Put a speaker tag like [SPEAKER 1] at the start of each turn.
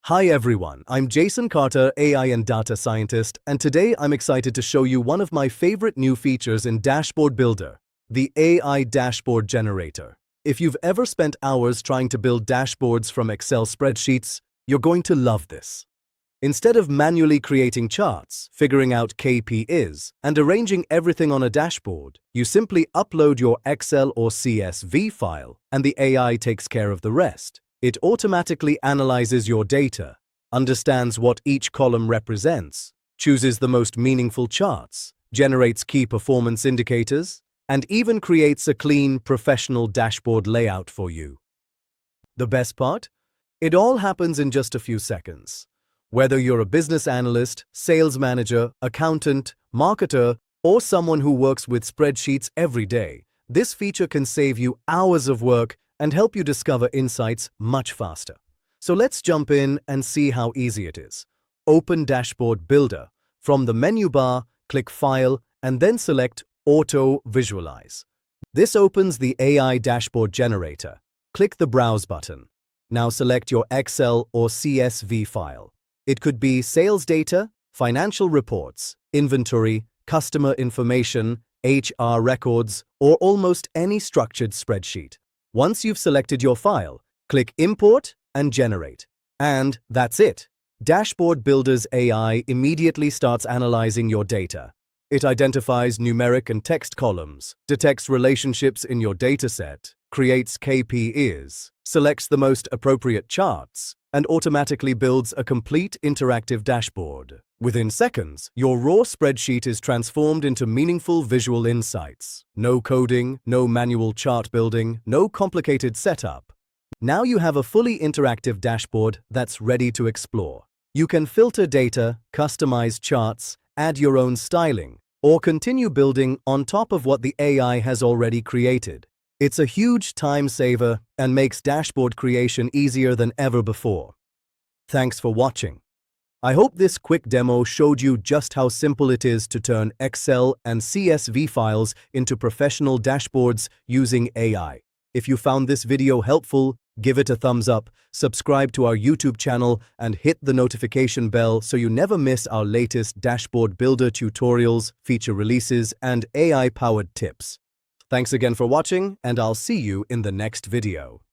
[SPEAKER 1] Hi everyone, I'm Jason Carter, AI and data scientist, and today I'm excited to show you one of my favorite new features in Dashboard Builder, the AI Dashboard Generator. If you've ever spent hours trying to build dashboards from Excel spreadsheets, you're going to love this. Instead of manually creating charts, figuring out KPIs, and arranging everything on a dashboard, you simply upload your Excel or CSV file, and the AI takes care of the rest. It automatically analyzes your data, understands what each column represents, chooses the most meaningful charts, generates key performance indicators, and even creates a clean, professional dashboard layout for you. The best part? It all happens in just a few seconds. Whether you're a business analyst, sales manager, accountant, marketer, or someone who works with spreadsheets every day, this feature can save you hours of work and help you discover insights much faster. So let's jump in and see how easy it is. Open Dashboard Builder. From the menu bar, click File and then select Auto Visualize. This opens the AI Dashboard Generator. Click the Browse button. Now select your Excel or CSV file. It could be sales data, financial reports, inventory, customer information, HR records, or almost any structured spreadsheet. Once you've selected your file, click Import and Generate. And that's it. Dashboard Builder's AI immediately starts analyzing your data. It identifies numeric and text columns, detects relationships in your dataset, creates KPIs, selects the most appropriate charts, and automatically builds a complete interactive dashboard. Within seconds, your raw spreadsheet is transformed into meaningful visual insights. No coding, no manual chart building, no complicated setup. Now you have a fully interactive dashboard that's ready to explore. You can filter data, customize charts, add your own styling, or continue building on top of what the AI has already created. It's a huge time saver and makes dashboard creation easier than ever before. Thanks for watching. I hope this quick demo showed you just how simple it is to turn Excel and CSV files into professional dashboards using AI. If you found this video helpful, give it a thumbs up, subscribe to our YouTube channel, and hit the notification bell so you never miss our latest Dashboard Builder tutorials, feature releases, and AI-powered tips. Thanks again for watching, and I'll see you in the next video.